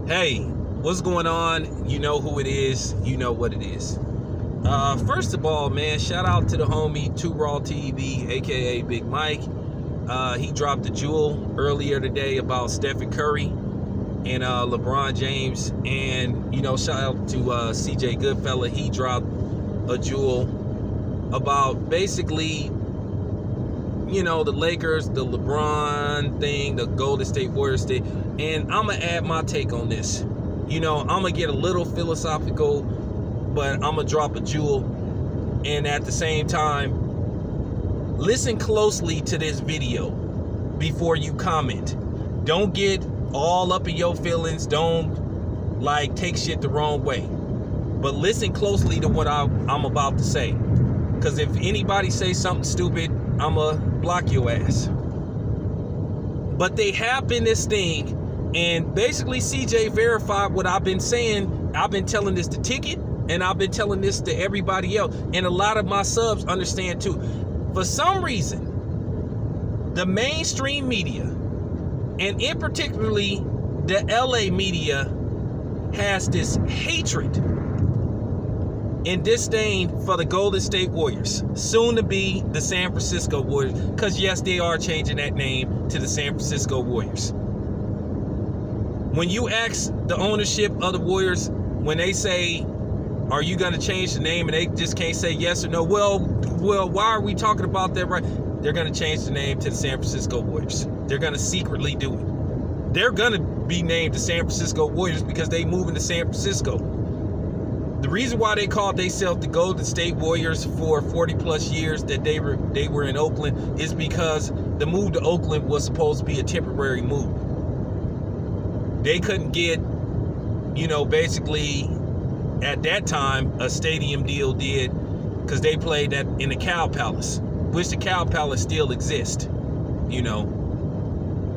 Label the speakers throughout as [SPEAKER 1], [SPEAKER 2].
[SPEAKER 1] Hey, what's going on? You know who it is. You know what it is. First of all, man, shout out to the homie 2 Raw TV, aka Big Mike. He dropped a jewel earlier today about Stephen Curry and LeBron James. And, shout out to CJ Goodfella. He dropped a jewel about basically, the Lakers, the LeBron thing, the Golden State Warriors thing. And I'm going to add my take on this. I'm going to get a little philosophical, but I'm going to drop a jewel. And at the same time, listen closely to this video before you comment. Don't get all up in your feelings. Don't, take shit the wrong way. But listen closely to what I'm about to say. Because if anybody says something stupid, I'm going to block your ass. But they have been this thing, and basically CJ verified what I've been saying. I've been telling this to Ticket, and I've been telling this to everybody else. And a lot of my subs understand too. For some reason, the mainstream media, and in particularly the LA media, has this hatred and disdain for the Golden State Warriors, soon to be the San Francisco Warriors, because yes, they are changing that name to the San Francisco Warriors. When you ask the ownership of the Warriors, when they say, are you going to change the name, and they just can't say yes or no, well, why are we talking about that, right? They're going to change the name to the San Francisco Warriors. They're going to secretly do it. They're going to be named the San Francisco Warriors because they move into San Francisco. The reason why they called themselves the Golden State Warriors for 40 plus years that they were in Oakland is because the move to Oakland was supposed to be a temporary move. They couldn't get, basically at that time a stadium deal did, because they played that in the Cow Palace, which the Cow Palace still exists.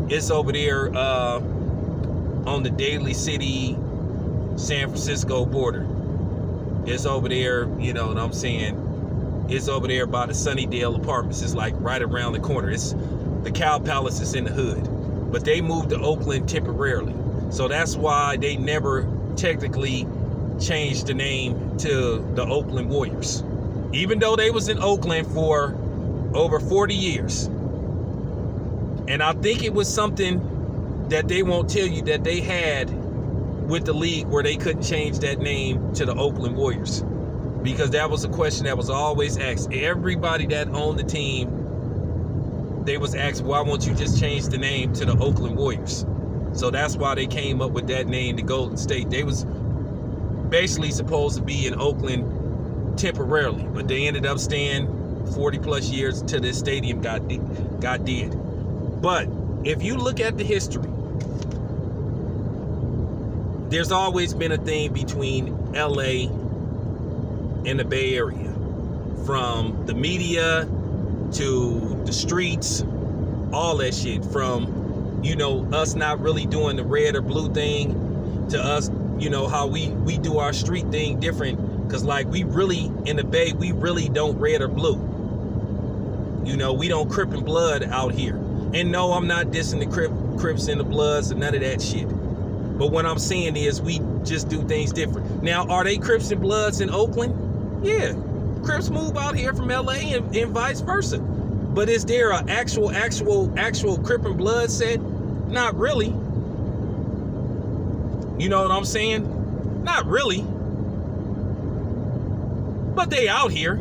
[SPEAKER 1] It's over there on the Daly City, San Francisco border. It's over there, you know what I'm saying? It's over there by the Sunnydale Apartments. It's like right around the corner. It's the Cow Palace is in the hood. But they moved to Oakland temporarily. So that's why they never technically changed the name to the Oakland Warriors. Even though they was in Oakland for over 40 years. And I think it was something that they won't tell you that they had with the league where they couldn't change that name to the Oakland Warriors, because that was a question that was always asked. Everybody that owned the team, they was asked, why won't you just change the name to the Oakland Warriors? So that's why they came up with that name, the Golden State. They was basically supposed to be in Oakland temporarily, but they ended up staying 40 plus years until this stadium got dead. But if you look at the history, there's always been a thing between LA and the Bay Area. From the media to the streets, all that shit. From, us not really doing the red or blue thing to us, how we do our street thing different. Because we really, in the Bay, we really don't red or blue. We don't Crip and Blood out here. And no, I'm not dissing the Crips and the Bloods and none of that shit. But what I'm saying is we just do things different. Now, are they Crips and Bloods in Oakland? Yeah. Crips move out here from LA and vice versa. But is there an actual Crip and Blood set? Not really. You know what I'm saying? Not really. But they out here.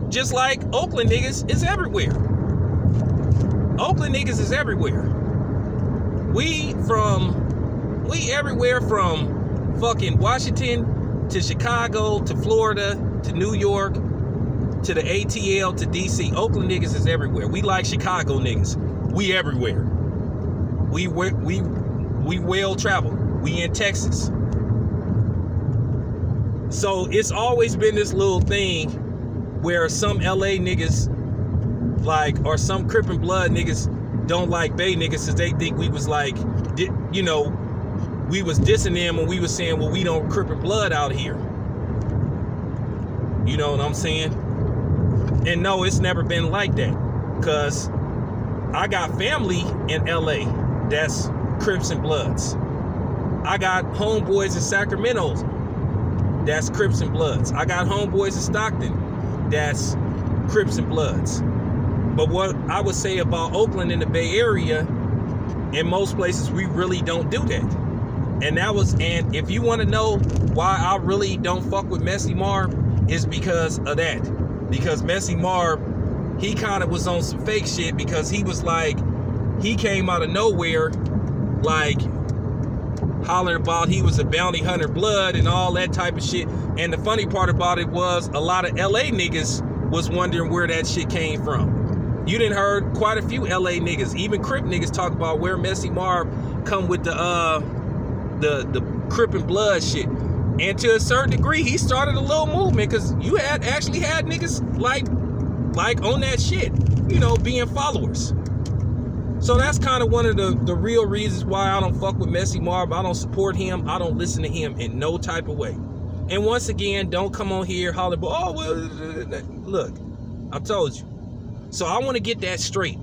[SPEAKER 1] Just like Oakland niggas is everywhere. Oakland niggas is everywhere. We everywhere from fucking Washington to Chicago to Florida to New York to the ATL to DC. Oakland niggas is everywhere. We like Chicago niggas. We everywhere. We well traveled. We in Texas. So it's always been this little thing where some LA niggas or some Crip and Blood niggas don't like Bay niggas because they think we was we was dissing them when we was saying, well, we don't Crip and Blood out here. You know what I'm saying? And no, it's never been like that. Because I got family in LA that's Crips and Bloods. I got homeboys in Sacramento, that's Crips and Bloods. I got homeboys in Stockton, that's Crips and Bloods. But what I would say about Oakland in the Bay Area, in most places, we really don't do that. And if you want to know why I really don't fuck with Messy Marv, is because of that. Because Messy Marv, he kind of was on some fake shit, because he was like, he came out of nowhere, like, hollering about he was a bounty hunter blood and all that type of shit. And the funny part about it was, a lot of LA niggas was wondering where that shit came from. You done heard quite a few LA niggas, even Crip niggas, talk about where Messy Marv come with the Crip and Blood shit. And to a certain degree, he started a little movement, because you actually had niggas like on that shit, you know, being followers. So that's kind of one of the real reasons why I don't fuck with Messy Marv. I don't support him. I don't listen to him in no type of way. And once again, don't come on here hollering, oh, well, look, I told you. So I want to get that straight.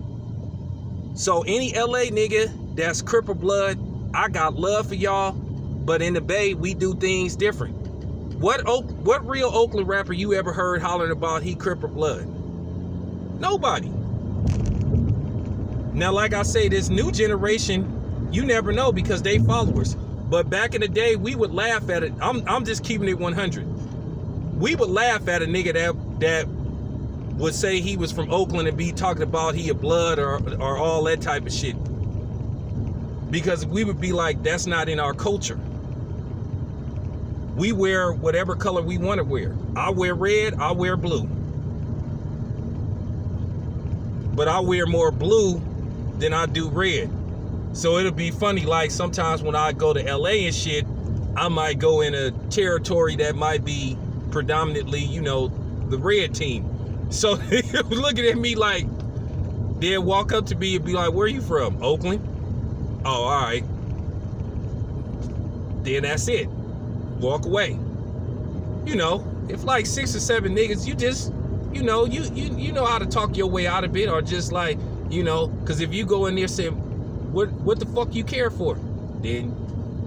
[SPEAKER 1] So any LA nigga that's Crip or Blood, I got love for y'all, but in the Bay, we do things different. What real Oakland rapper you ever heard hollering about he Crip or Blood? Nobody. Now, like I say, this new generation, you never know, because they followers. But back in the day, we would laugh at it. I'm just keeping it 100. We would laugh at a nigga that would say he was from Oakland and be talking about he a blood or all that type of shit. Because we would be like, that's not in our culture. We wear whatever color we want to wear. I wear red, I wear blue. But I wear more blue than I do red. So it'll be funny, like sometimes when I go to LA and shit, I might go in a territory that might be predominantly, you know, the red team. So they were looking at me like, they'd walk up to me and be like, where are you from? Oakland? Oh, all right. Then that's it. Walk away. You know, if like 6 or 7 niggas, you just, you know, you know how to talk your way out of it, or just like, you know, because if you go in there saying, what the fuck you care for? Then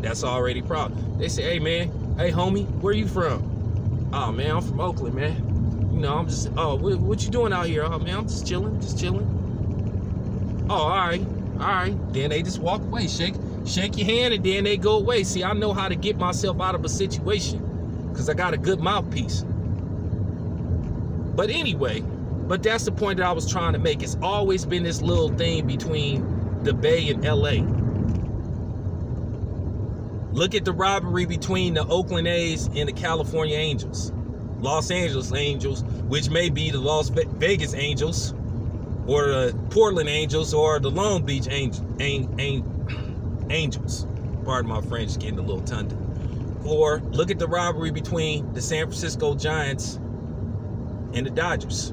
[SPEAKER 1] that's already a problem. They say, hey man, hey homie, where you from? Oh man, I'm from Oakland, man. You know, I'm just, oh, what you doing out here? Oh man, I'm just chilling. Oh, all right. Then they just walk away, shake your hand, and then they go away. See, I know how to get myself out of a situation, because I got a good mouthpiece. But anyway, that's the point that I was trying to make. It's always been this little thing between the Bay and LA. Look at the rivalry between the Oakland A's and the California Angels. Los Angeles Angels, which may be the Las Vegas Angels, or the Portland Angels, or the Long Beach Angels. Pardon my French, getting a little tongue. Or look at the rivalry between the San Francisco Giants and the Dodgers.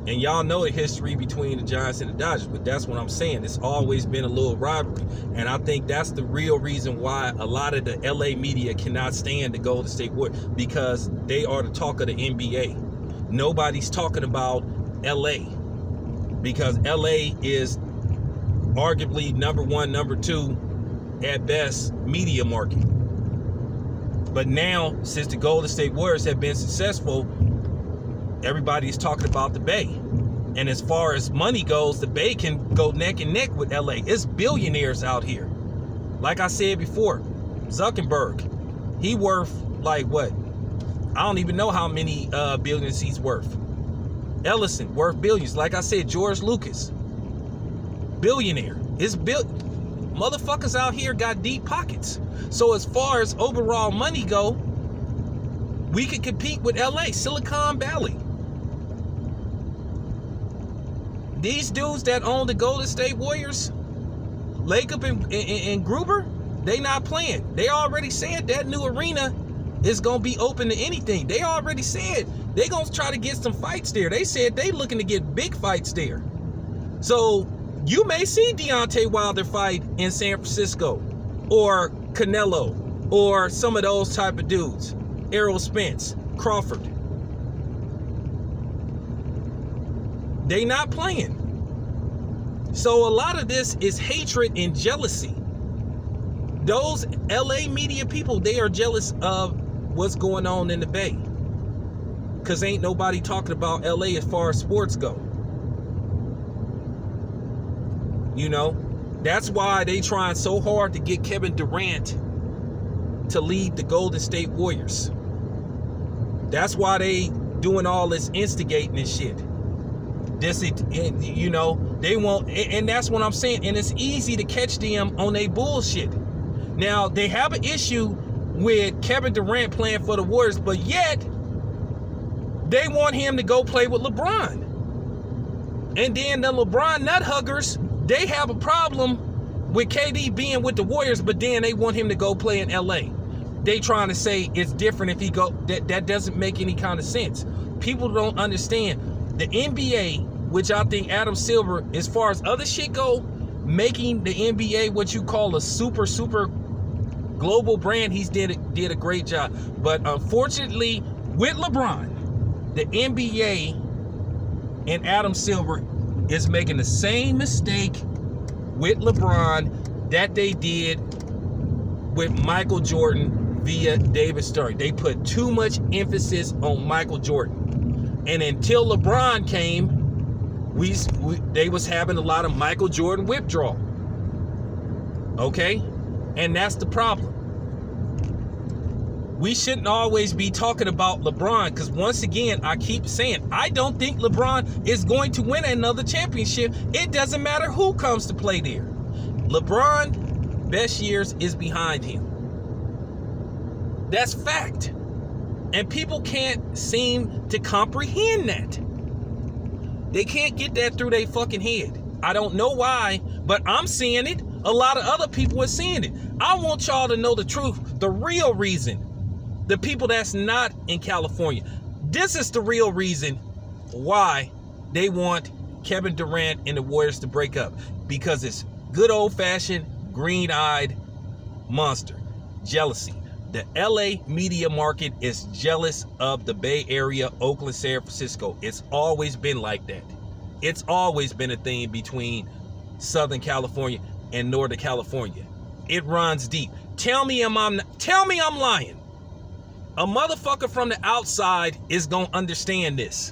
[SPEAKER 1] And y'all know the history between the Giants and the Dodgers, but that's what I'm saying. It's always been a little rivalry. And I think that's the real reason why a lot of the LA media cannot stand the Golden State Warriors, because they are the talk of the NBA. Nobody's talking about LA, because LA is arguably number 1, number 2 at best media market. But now, since the Golden State Warriors have been successful, everybody's talking about the Bay. And as far as money goes, the Bay can go neck and neck with LA. It's billionaires out here. Like I said before, Zuckerberg, he worth like what? I don't even know how many billions he's worth. Ellison, worth billions. Like I said, George Lucas, billionaire. Motherfuckers out here got deep pockets. So as far as overall money go, we could compete with LA, Silicon Valley. These dudes that own the Golden State Warriors, Lacob and Gruber, they not playing. They already said that new arena is going to be open to anything. They already said they going to try to get some fights there. They said they looking to get big fights there. So you may see Deontay Wilder fight in San Francisco, or Canelo, or some of those type of dudes. Errol Spence, Crawford. They not playing. So a lot of this is hatred and jealousy. those LA media people, they are jealous of what's going on in the Bay. Because ain't nobody talking about LA as far as sports go. You know, that's why they trying so hard to get Kevin Durant to lead the Golden State Warriors. That's why they doing all this instigating and shit. You know, they won't, and that's what I'm saying. And it's easy to catch them on their bullshit. Now, they have an issue with Kevin Durant playing for the Warriors, but yet they want him to go play with LeBron. And then the LeBron nut huggers, they have a problem with KD being with the Warriors, but then they want him to go play in LA. They trying to say it's different if he go. That doesn't make any kind of sense. People don't understand. The NBA, which I think Adam Silver, as far as other shit go, making the NBA what you call a super global brand, he's did a great job. But unfortunately, with LeBron, the NBA and Adam Silver is making the same mistake with LeBron that they did with Michael Jordan via David Stern. They put too much emphasis on Michael Jordan. And until LeBron came, they was having a lot of Michael Jordan withdrawal. Okay? And that's the problem. We shouldn't always be talking about LeBron, because once again, I keep saying, I don't think LeBron is going to win another championship. It doesn't matter who comes to play there. LeBron, best years is behind him. That's fact. And people can't seem to comprehend that. They can't get that through their fucking head. I don't know why, but I'm seeing it. A lot of other people are seeing it. I want y'all to know the truth, the real reason. The people that's not in California. This is the real reason why they want Kevin Durant and the Warriors to break up. Because it's good old-fashioned, green-eyed monster. Jealousy. The LA media market is jealous of the Bay Area, Oakland, San Francisco. It's always been like that. It's always been a thing between Southern California and Northern California. It runs deep. Tell me I'm lying. A motherfucker from the outside is gonna understand this.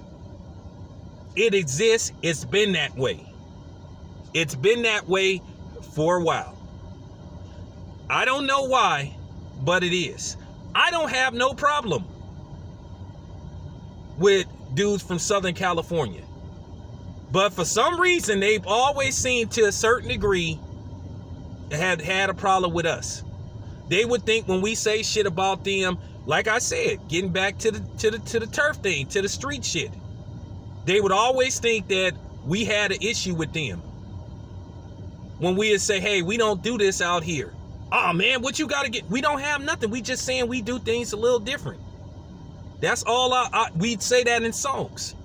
[SPEAKER 1] It exists. It's been that way. It's been that way for a while. I don't know why, but it is. I don't have no problem with dudes from Southern California. But for some reason, they've always seemed to a certain degree had a problem with us. They would think when we say shit about them, like I said, getting back to the turf thing, to the street shit, they would always think that we had an issue with them. When we would say, hey, we don't do this out here. Oh man, what you gotta get? We don't have nothing. We just saying we do things a little different. That's all we'd say that in songs.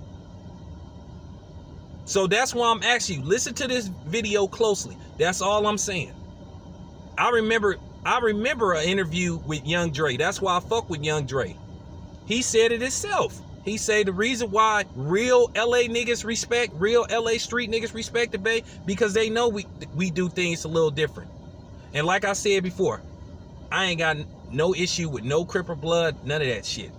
[SPEAKER 1] So that's why I'm asking you, listen to this video closely. That's all I'm saying. I remember an interview with Young Dre. That's why I fuck with Young Dre. He said it himself. He said the reason why real LA niggas respect, real LA street niggas respect the Bay, because they know we do things a little different. And like I said before, I ain't got no issue with no Crip or Blood, none of that shit.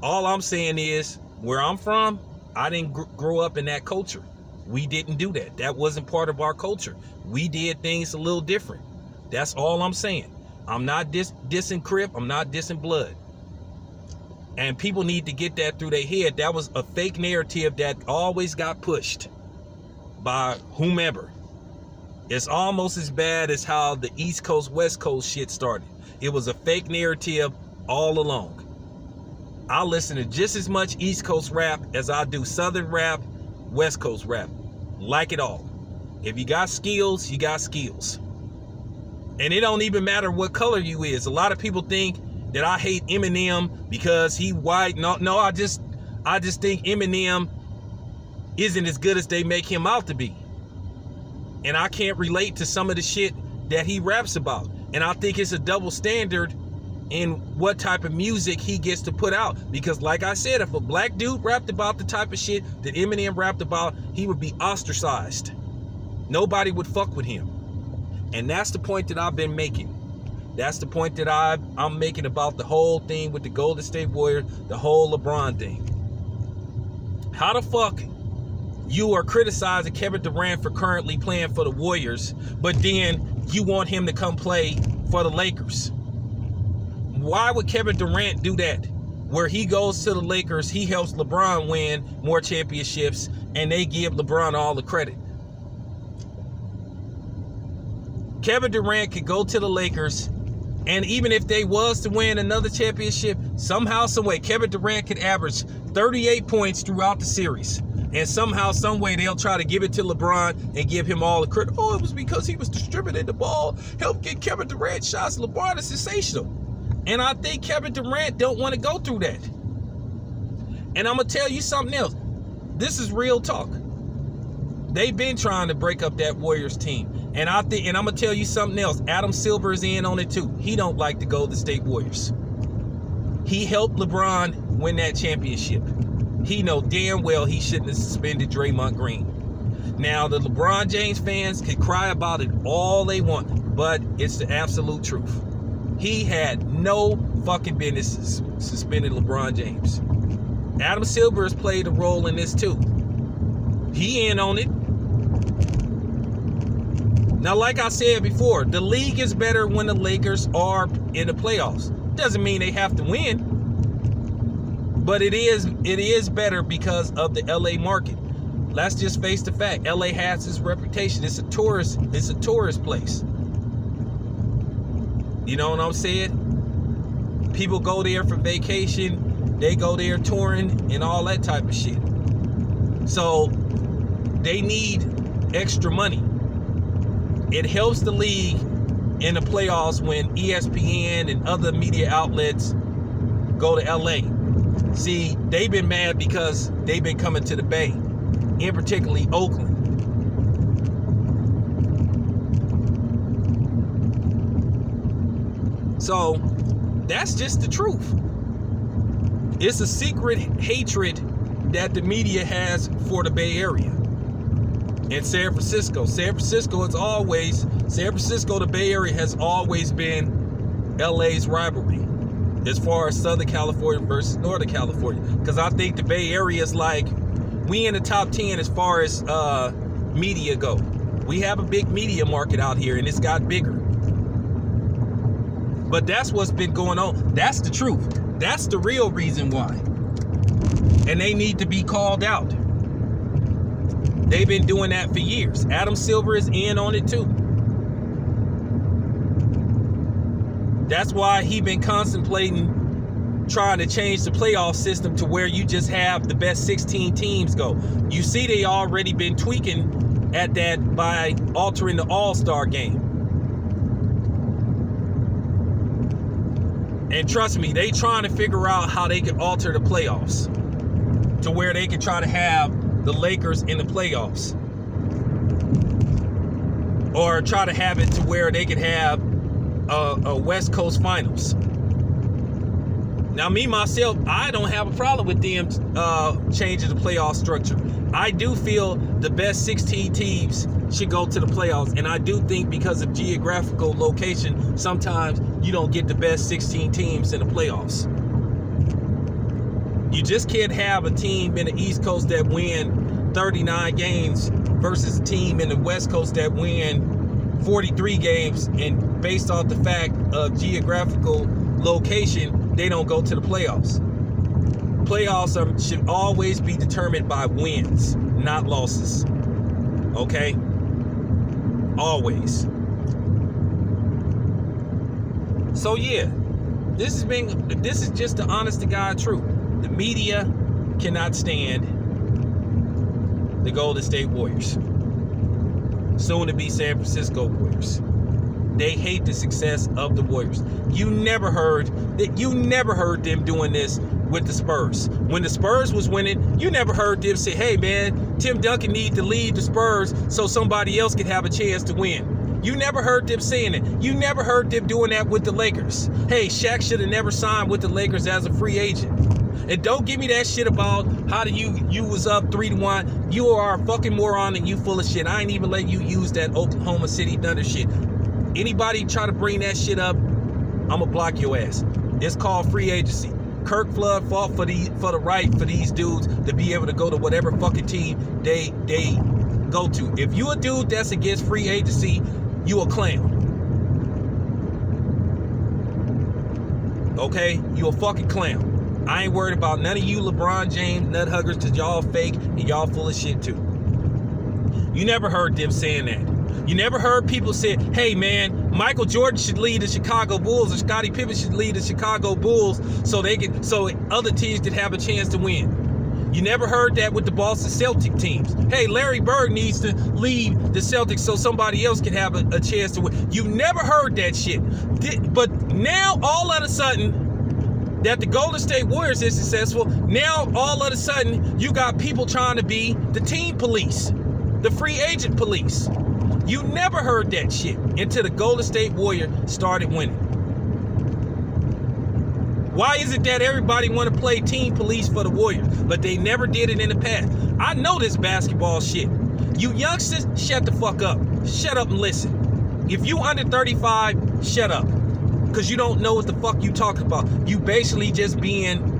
[SPEAKER 1] All I'm saying is, where I'm from, I didn't grow up in that culture. We didn't do that. That wasn't part of our culture. We did things a little different. That's all I'm saying. I'm not dissing Crip. I'm not dissing Blood. And people need to get that through their head. That was a fake narrative that always got pushed by whomever. It's almost as bad as how the East Coast, West Coast shit started. It was a fake narrative all along. I listen to just as much East Coast rap as I do Southern rap, West Coast rap. Like it all. If you got skills, you got skills. And it don't even matter what color you is. A lot of people think that I hate Eminem because he white. No, I just think Eminem isn't as good as they make him out to be. And I can't relate to some of the shit that he raps about. And I think it's a double standard in what type of music he gets to put out. Because like I said, if a black dude rapped about the type of shit that Eminem rapped about, he would be ostracized. Nobody would fuck with him. And that's the point that I've been making. That's the point that I'm making about the whole thing with the Golden State Warriors, the whole LeBron thing. How the fuck you are criticizing Kevin Durant for currently playing for the Warriors, but then you want him to come play for the Lakers? Why would Kevin Durant do that? Where he goes to the Lakers, he helps LeBron win more championships, and they give LeBron all the credit. Kevin Durant could go to the Lakers, and even if they was to win another championship, somehow, someway, Kevin Durant could average 38 points throughout the series. And somehow, someway, they'll try to give it to LeBron and give him all the credit. Oh, it was because he was distributing the ball, helped get Kevin Durant shots. LeBron is sensational. And I think Kevin Durant don't want to go through that. And I'm going to tell you something else. This is real talk. They've been trying to break up that Warriors team. And I'm going to tell you something else. Adam Silver is in on it too. He don't like the Golden State Warriors. He helped LeBron win that championship. He know damn well he shouldn't have suspended Draymond Green. Now, the LeBron James fans can cry about it all they want, but it's the absolute truth. He had no fucking business suspending LeBron James. Adam Silver has played a role in this too. He in on it. Now, like I said before, the league is better when the Lakers are in the playoffs. Doesn't mean they have to win, but it is better because of the LA market. Let's just face the fact. LA has its reputation. It's a tourist place. You know what I'm saying? People go there for vacation. They go there touring and all that type of shit. So they need extra money. It helps the league in the playoffs when ESPN and other media outlets go to LA. See, they've been mad because they've been coming to the Bay, in particularly Oakland. So that's just the truth. It's a secret hatred that the media has for the Bay Area. And San Francisco, the Bay Area has always been LA's rivalry as far as Southern California versus Northern California. Because I think the Bay Area is like, we in the top 10 as far as media go. We have a big media market out here, and it's got bigger. But that's what's been going on. That's the truth. That's the real reason why. And they need to be called out. They've been doing that for years. Adam Silver is in on it too. That's why he's been contemplating trying to change the playoff system to where you just have the best 16 teams go. You see, they already been tweaking at that by altering the All-Star game. And trust me, they trying to figure out how they can alter the playoffs to where they can try to have the Lakers in the playoffs, or try to have it to where they could have a West Coast Finals. Now, me, myself, I don't have a problem with them changing the playoff structure. I do feel the best 16 teams should go to the playoffs, and I do think because of geographical location, sometimes you don't get the best 16 teams in the playoffs. You just can't have a team in the East Coast that win 39 games versus a team in the West Coast that win 43 games, and based off the fact of geographical location, they don't go to the playoffs. Playoffs should always be determined by wins, not losses. Okay? Always. So yeah, this is just the honest to God truth. The media cannot stand the Golden State Warriors, soon to be San Francisco Warriors. They hate the success of the Warriors. You never heard them doing this with the Spurs. When the Spurs was winning, you never heard them say, hey man, Tim Duncan needs to leave the Spurs so somebody else can have a chance to win. You never heard them saying it. You never heard them doing that with the Lakers. Hey, Shaq should have never signed with the Lakers as a free agent. And don't give me that shit about how do you was up 3-1. You are a fucking moron and you full of shit. I ain't even let you use that Oklahoma City Thunder shit. Anybody try to bring that shit up, I'ma block your ass. It's called free agency. Kirk Flood fought for the right for these dudes to be able to go to whatever fucking team they go to. If you a dude that's against free agency, you a clown. Okay? You a fucking clown. I ain't worried about none of you LeBron James nut huggers, because y'all fake and y'all full of shit too. You never heard them saying that. You never heard people say, hey man, Michael Jordan should lead the Chicago Bulls or Scottie Pippen should lead the Chicago Bulls so other teams could have a chance to win. You never heard that with the Boston Celtic teams. Hey, Larry Bird needs to lead the Celtics so somebody else can have a chance to win. You never heard that shit. But now all of a sudden that the Golden State Warriors is successful, now all of a sudden you got people trying to be the team police, the free agent police. You never heard that shit until the Golden State Warriors started winning. Why is it that everybody want to play team police for the Warriors, but they never did it in the past? I know this basketball shit. You youngsters, shut the fuck up. Shut up and listen. If you under 35, shut up. Because you don't know what the fuck you talking about. You basically just being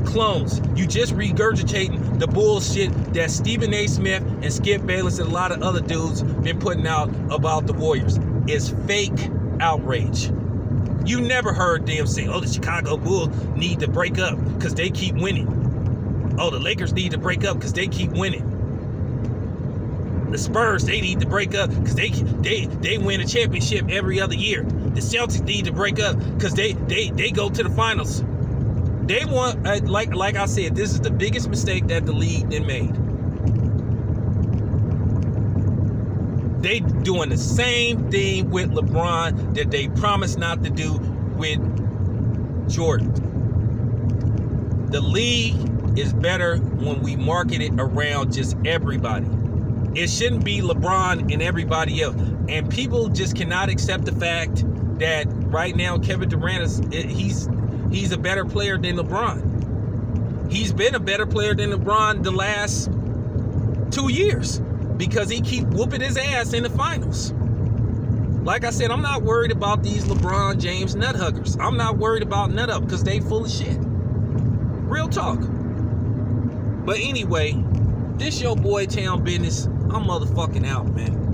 [SPEAKER 1] clones. You just regurgitating the bullshit that Stephen A. Smith and Skip Bayless and a lot of other dudes been putting out about the Warriors. It's fake outrage. You never heard them say, oh, the Chicago Bulls need to break up because they keep winning. Oh, the Lakers need to break up because they keep winning. The Spurs, they need to break up because they win a championship every other year. The Celtics need to break up because they go to the finals. They want, like I said, this is the biggest mistake that the league done made. They doing the same thing with LeBron that they promised not to do with Jordan. The league is better when we market it around just everybody. It shouldn't be LeBron and everybody else. And people just cannot accept the fact that right now Kevin Durant he's a better player than LeBron. He's been a better player than LeBron the last 2 years because he keep whooping his ass in the finals. Like I said, I'm not worried about these LeBron James nut huggers. I'm not worried about nut up because they full of shit. Real talk. But anyway, this your boy Town Business. I'm motherfucking out, man.